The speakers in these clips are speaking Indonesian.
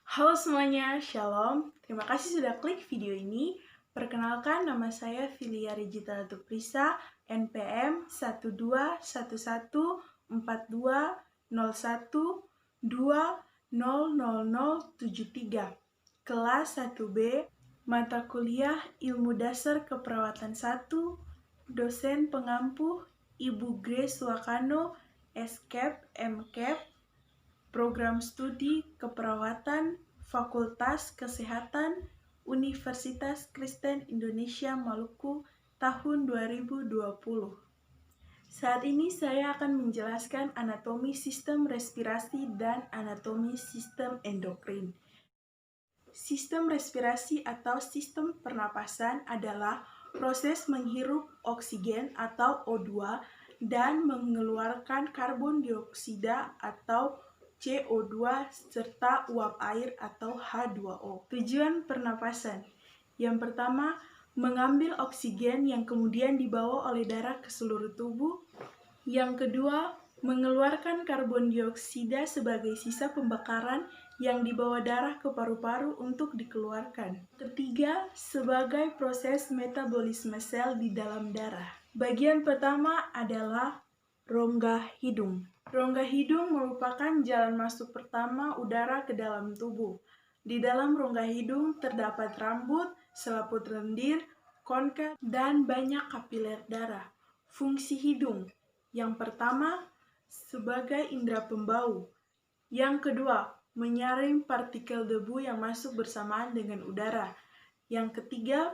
Halo semuanya, Shalom. Terima kasih sudah klik video ini. Perkenalkan, nama saya Filia Regita Tuprisa, NPM 1214201200073, kelas 1B, mata kuliah Ilmu Dasar Keperawatan 1, dosen pengampu Ibu Grace Wakano, SCAP, MCAP, Program Studi Keperawatan, Fakultas Kesehatan, Universitas Kristen Indonesia Maluku, tahun 2020. Saat ini saya akan menjelaskan anatomi sistem respirasi dan anatomi sistem endokrin. Sistem respirasi atau sistem pernapasan adalah proses menghirup oksigen atau O2 dan mengeluarkan karbon dioksida atau CO2 serta uap air atau H2O. Tujuan pernapasan. Yang pertama, mengambil oksigen yang kemudian dibawa oleh darah ke seluruh tubuh. Yang kedua, mengeluarkan karbon dioksida sebagai sisa pembakaran yang dibawa darah ke paru-paru untuk dikeluarkan. Ketiga, sebagai proses metabolisme sel di dalam darah. Bagian pertama adalah rongga hidung. Rongga hidung merupakan jalan masuk pertama udara ke dalam tubuh. Di dalam rongga hidung terdapat rambut, selaput lendir, konka, dan banyak kapiler darah. Fungsi hidung. Yang pertama, sebagai indera pembau. Yang kedua, menyaring partikel debu yang masuk bersamaan dengan udara. Yang ketiga,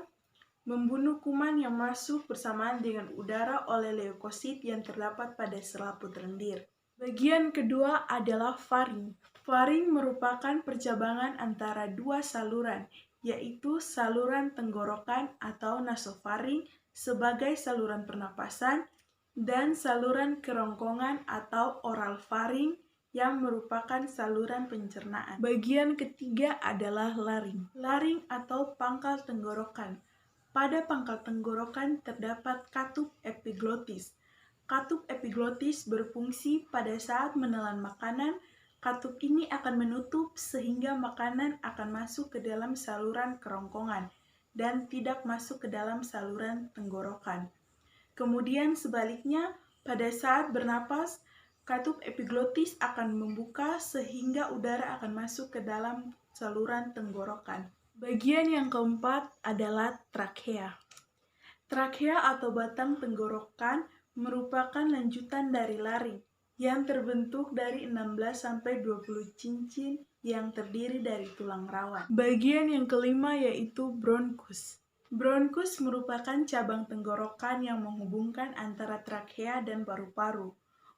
membunuh kuman yang masuk bersamaan dengan udara oleh leukosit yang terdapat pada selaput lendir. Bagian kedua adalah faring. Faring merupakan percabangan antara dua saluran, yaitu saluran tenggorokan atau nasofaring sebagai saluran pernapasan dan saluran kerongkongan atau oral faring yang merupakan saluran pencernaan. Bagian ketiga adalah laring. Laring atau pangkal tenggorokan. Pada pangkal tenggorokan terdapat katup epiglotis. Katup epiglotis berfungsi pada saat menelan makanan. Katup ini akan menutup sehingga makanan akan masuk ke dalam saluran kerongkongan dan tidak masuk ke dalam saluran tenggorokan. Kemudian sebaliknya, pada saat bernapas, katup epiglotis akan membuka sehingga udara akan masuk ke dalam saluran tenggorokan. Bagian yang keempat adalah trakea. Trakea atau batang tenggorokan merupakan lanjutan dari laring yang terbentuk dari 16-20 cincin yang terdiri dari tulang rawan. Bagian yang kelima yaitu bronkus. Bronkus merupakan cabang tenggorokan yang menghubungkan antara trakea dan paru-paru.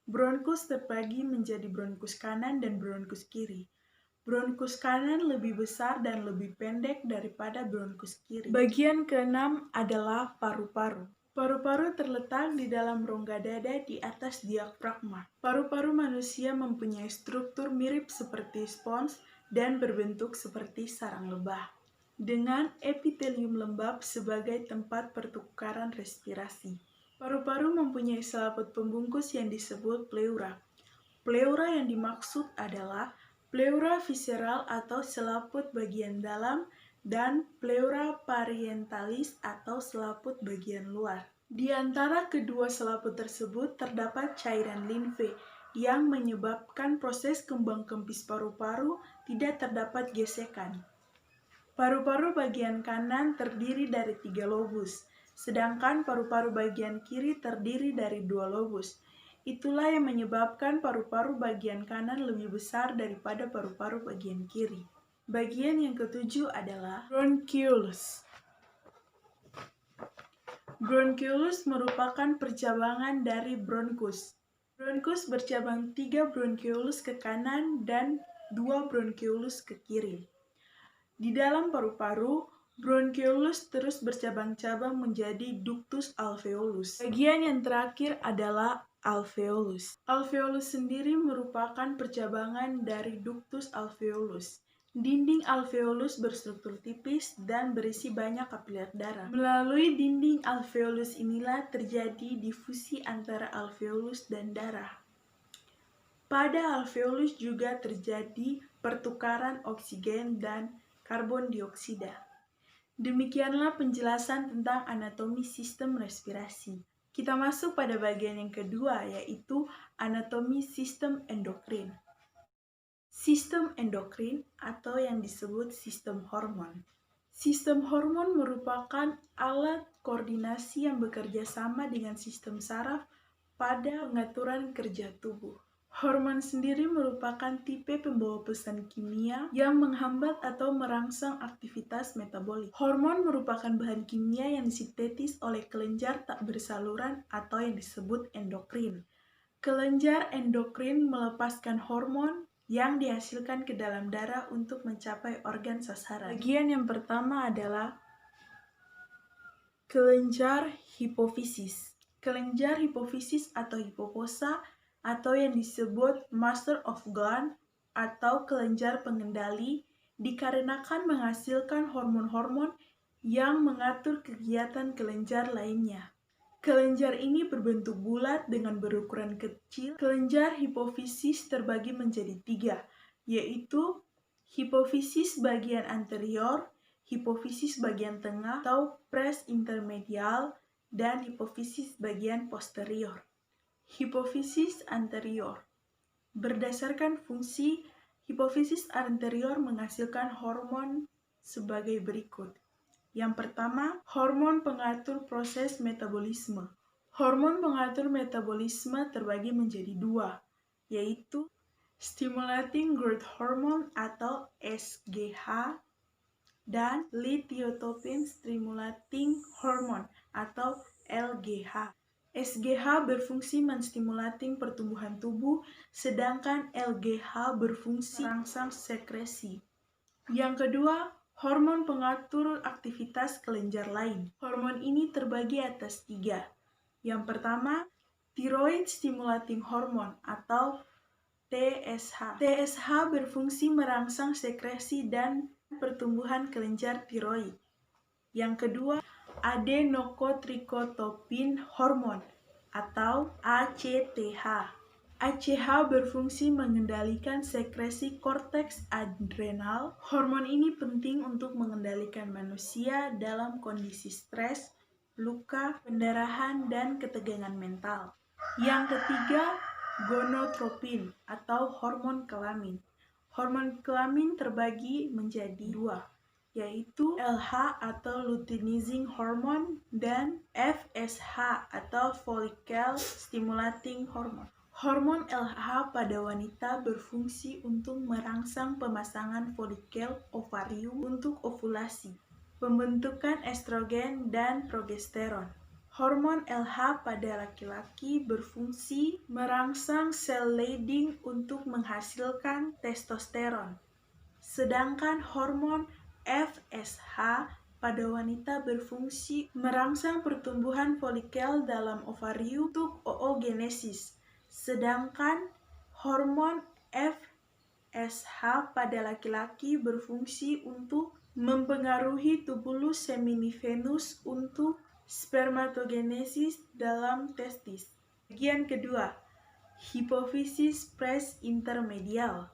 Bronkus terbagi menjadi bronkus kanan dan bronkus kiri. Bronkus kanan lebih besar dan lebih pendek daripada bronkus kiri. Bagian keenam adalah paru-paru. Paru-paru terletak di dalam rongga dada di atas diafragma. Paru-paru manusia mempunyai struktur mirip seperti spons dan berbentuk seperti sarang lebah, dengan epitelium lembab sebagai tempat pertukaran respirasi. Paru-paru mempunyai selaput pembungkus yang disebut pleura. Pleura yang dimaksud adalah pleura visceral atau selaput bagian dalam dan pleura parientalis atau selaput bagian luar. Di antara kedua selaput tersebut terdapat cairan limfe yang menyebabkan proses kembang kempis paru-paru tidak terdapat gesekan. Paru-paru bagian kanan terdiri dari 3 lobus, sedangkan paru-paru bagian kiri terdiri dari 2 lobus. Itulah yang menyebabkan paru-paru bagian kanan lebih besar daripada paru-paru bagian kiri. Bagian yang ketujuh adalah bronchioles. Bronchioles merupakan percabangan dari bronkus. Bronkus bercabang 3 bronchioles ke kanan dan 2 bronchioles ke kiri. Di dalam paru-paru, bronchioles terus bercabang-cabang menjadi ductus alveolus. Bagian yang terakhir adalah alveolus. Alveolus sendiri merupakan percabangan dari ductus alveolus. Dinding alveolus berstruktur tipis dan berisi banyak kapiler darah. Melalui dinding alveolus inilah terjadi difusi antara alveolus dan darah. Pada alveolus juga terjadi pertukaran oksigen dan karbon dioksida. Demikianlah penjelasan tentang anatomi sistem respirasi. Kita masuk pada bagian yang kedua, yaitu anatomi sistem endokrin. Sistem endokrin atau yang disebut sistem hormon. Sistem hormon merupakan alat koordinasi yang bekerja sama dengan sistem saraf pada pengaturan kerja tubuh. Hormon sendiri merupakan tipe pembawa pesan kimia yang menghambat atau merangsang aktivitas metabolik. Hormon merupakan bahan kimia yang disintetis oleh kelenjar tak bersaluran atau yang disebut endokrin. Kelenjar endokrin melepaskan hormon yang dihasilkan ke dalam darah untuk mencapai organ sasaran. Bagian yang pertama adalah kelenjar hipofisis. Kelenjar hipofisis atau hipoposa atau yang disebut master of gland atau kelenjar pengendali dikarenakan menghasilkan hormon-hormon yang mengatur kegiatan kelenjar lainnya. Kelenjar ini berbentuk bulat dengan berukuran kecil. Kelenjar hipofisis terbagi menjadi 3, yaitu hipofisis bagian anterior, hipofisis bagian tengah atau pres intermedial, dan hipofisis bagian posterior. Hipofisis anterior. Berdasarkan fungsi, hipofisis anterior menghasilkan hormon sebagai berikut. Yang pertama, hormon pengatur proses metabolisme. Hormon pengatur metabolisme terbagi menjadi 2, yaitu stimulating growth hormone atau SGH dan luteotropin stimulating hormone atau LGH. SGH berfungsi menstimulating pertumbuhan tubuh, sedangkan LGH berfungsi merangsang sekresi. Yang kedua, hormon pengatur aktivitas kelenjar lain. Hormon ini terbagi atas 3. Yang pertama, thyroid stimulating hormone atau TSH. TSH berfungsi merangsang sekresi dan pertumbuhan kelenjar tiroid. Yang kedua, adenocorticotropin hormone atau ACTH. ACTH berfungsi mengendalikan sekresi korteks adrenal. Hormon ini penting untuk mengendalikan manusia dalam kondisi stres, luka, pendarahan, dan ketegangan mental. Yang ketiga, gonadotropin atau hormon kelamin. Hormon kelamin terbagi menjadi 2, yaitu LH atau luteinizing hormone dan FSH atau follicle stimulating hormone. Hormon LH pada wanita berfungsi untuk merangsang pemasangan folikel ovarium untuk ovulasi, pembentukan estrogen dan progesteron. Hormon LH pada laki-laki berfungsi merangsang sel Leydig untuk menghasilkan testosteron. Sedangkan hormon FSH pada wanita berfungsi merangsang pertumbuhan folikel dalam ovarium untuk oogenesis. Sedangkan hormon FSH pada laki-laki berfungsi untuk mempengaruhi tubulus seminiferus untuk spermatogenesis dalam testis. Bagian kedua, hipofisis pres intermedial.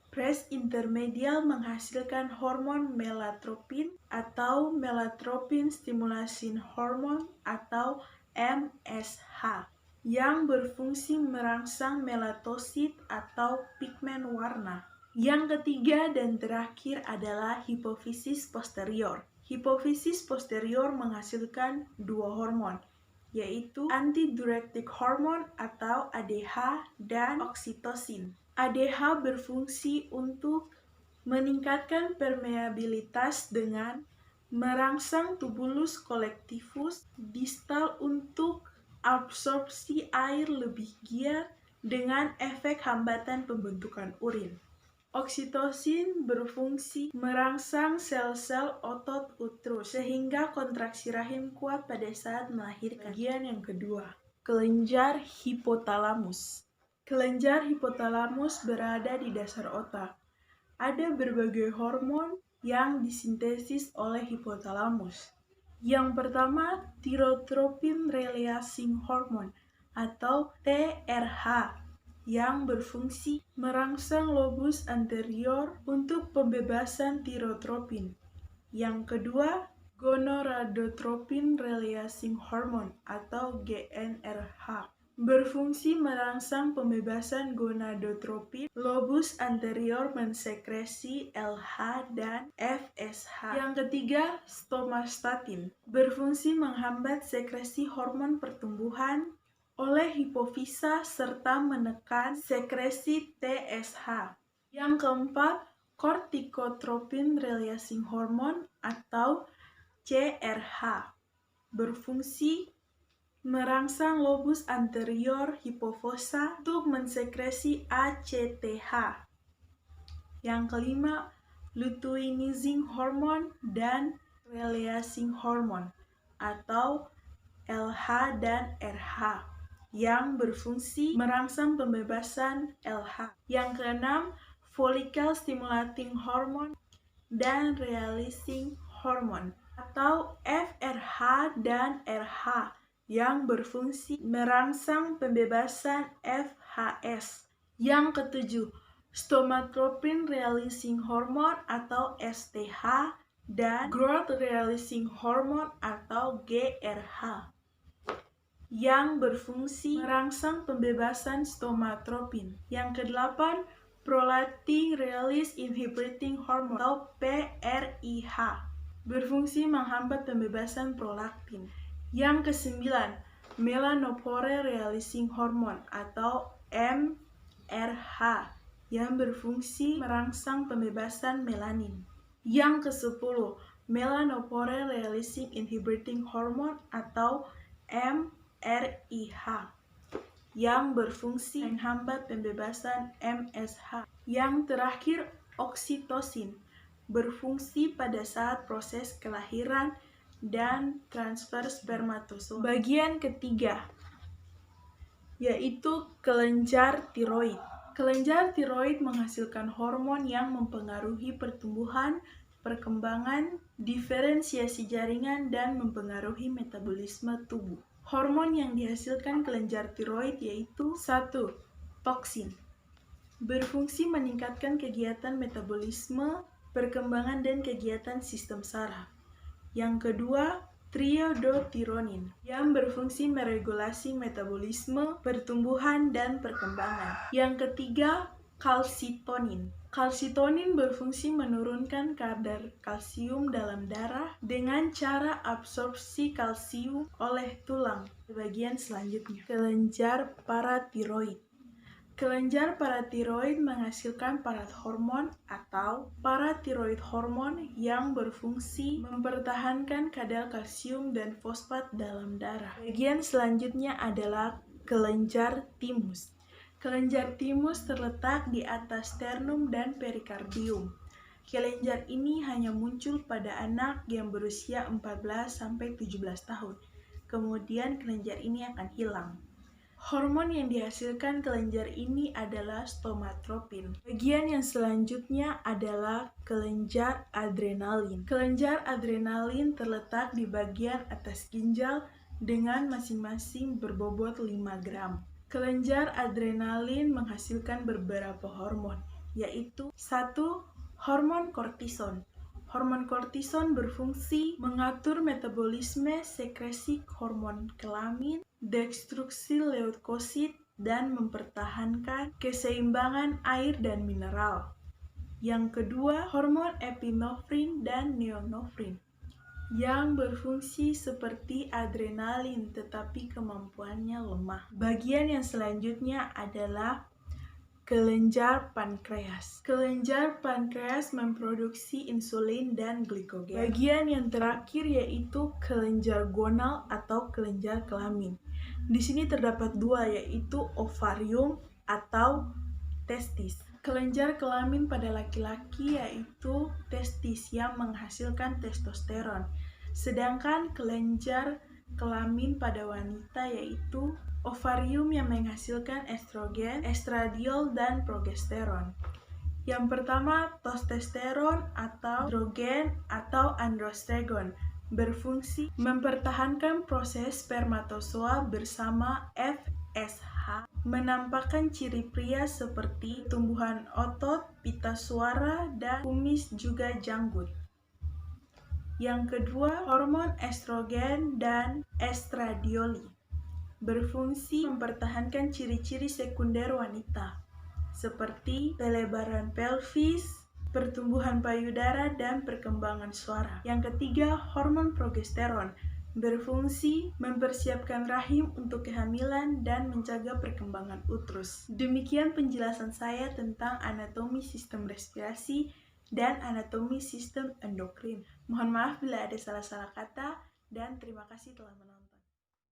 Pres intermedial menghasilkan hormon melatropin atau melatonin stimulation hormone atau MSH yang berfungsi merangsang melatosit atau pigmen warna. Yang ketiga dan terakhir adalah hipofisis posterior. Hipofisis posterior menghasilkan 2 hormon, yaitu antidiuretik hormone atau ADH dan oksitosin. ADH berfungsi untuk meningkatkan permeabilitas dengan merangsang tubulus collectivus distal untuk absorpsi air lebih giat dengan efek hambatan pembentukan urin. Oksitosin berfungsi merangsang sel-sel otot uterus sehingga kontraksi rahim kuat pada saat melahirkan. Bagian yang kedua, kelenjar hipotalamus. Kelenjar hipotalamus berada di dasar otak. Ada berbagai hormon yang disintesis oleh hipotalamus. Yang pertama, thyrotropin releasing hormone atau TRH yang berfungsi merangsang lobus anterior untuk pembebasan tirotropin. Yang kedua, gonadotropin-releasing hormone atau GnRH berfungsi merangsang pembebasan gonadotropin. Lobus anterior mensekresi LH dan FSH. Yang ketiga, somatostatin berfungsi menghambat sekresi hormon pertumbuhan oleh hipofisa serta menekan sekresi TSH. Yang keempat, corticotropin-releasing hormone atau CRH berfungsi merangsang lobus anterior hipofosa untuk mensekresi ACTH. Yang kelima, luteinizing hormone dan releasing hormone atau LH dan RH yang berfungsi merangsang pembebasan LH. Yang keenam, follicle stimulating hormone dan releasing hormone atau FRH dan RH yang berfungsi merangsang pembebasan FHS. Yang ketujuh, somatotropin releasing hormone atau STH dan growth releasing hormone atau GRH yang berfungsi merangsang pembebasan somatotropin. Yang kedelapan, prolactin release inhibiting hormone atau PRIH berfungsi menghambat pembebasan prolaktin. Yang kesembilan, melanophore releasing hormone atau MRH yang berfungsi merangsang pembebasan melanin. Yang kesepuluh, melanophore releasing inhibiting hormone atau MRIH yang berfungsi menghambat pembebasan MSH. Yang terakhir, oksitosin berfungsi pada saat proses kelahiran dan transfer spermatozoa. Bagian ketiga, yaitu kelenjar tiroid. Kelenjar tiroid menghasilkan hormon yang mempengaruhi pertumbuhan, perkembangan, diferensiasi jaringan, dan mempengaruhi metabolisme tubuh. Hormon yang dihasilkan kelenjar tiroid yaitu 1. Toksin berfungsi meningkatkan kegiatan metabolisme, perkembangan, dan kegiatan sistem saraf. Yang kedua, triodotironin yang berfungsi meregulasi metabolisme, pertumbuhan, dan perkembangan. Yang ketiga, kalsitonin. Kalsitonin berfungsi menurunkan kadar kalsium dalam darah dengan cara absorpsi kalsium oleh tulang. Bagian selanjutnya, kelenjar paratiroid. Kelenjar paratiroid menghasilkan parathormon atau paratiroid hormon yang berfungsi mempertahankan kadar kalsium dan fosfat dalam darah. Bagian selanjutnya adalah kelenjar timus. Kelenjar timus terletak di atas sternum dan perikardium. Kelenjar ini hanya muncul pada anak yang berusia 14-17 tahun. Kemudian kelenjar ini akan hilang. Hormon yang dihasilkan kelenjar ini adalah somatotropin. Bagian yang selanjutnya adalah kelenjar adrenalin. Kelenjar adrenalin terletak di bagian atas ginjal dengan masing-masing berbobot 5 gram. Kelenjar adrenalin menghasilkan beberapa hormon, yaitu 1. Hormon kortison. Hormon kortison berfungsi mengatur metabolisme sekresi hormon kelamin, destruksi leukosit, dan mempertahankan keseimbangan air dan mineral. Yang kedua, hormon epinefrin dan neonefrin yang berfungsi seperti adrenalin tetapi kemampuannya lemah. Bagian yang selanjutnya adalah kelenjar pankreas. Kelenjar pankreas memproduksi insulin dan glikogen. Bagian yang terakhir yaitu kelenjar gonal atau kelenjar kelamin. Di sini terdapat dua, yaitu ovarium atau testis. Kelenjar kelamin pada laki-laki yaitu testis yang menghasilkan testosteron. Sedangkan kelenjar kelamin pada wanita yaitu ovarium yang menghasilkan estrogen, estradiol, dan progesteron. Yang pertama, testosteron atau androgen atau androstegon berfungsi mempertahankan proses spermatozoa bersama SH menampakkan ciri pria seperti tumbuhan otot, pita suara, dan kumis juga janggut. Yang kedua, hormon estrogen dan estradioli berfungsi mempertahankan ciri-ciri sekunder wanita, seperti pelebaran pelvis, pertumbuhan payudara, dan perkembangan suara. Yang ketiga, hormon progesteron berfungsi mempersiapkan rahim untuk kehamilan dan menjaga perkembangan uterus. Demikian penjelasan saya tentang anatomi sistem respirasi dan anatomi sistem endokrin. Mohon maaf bila ada salah-salah kata, dan terima kasih telah menonton.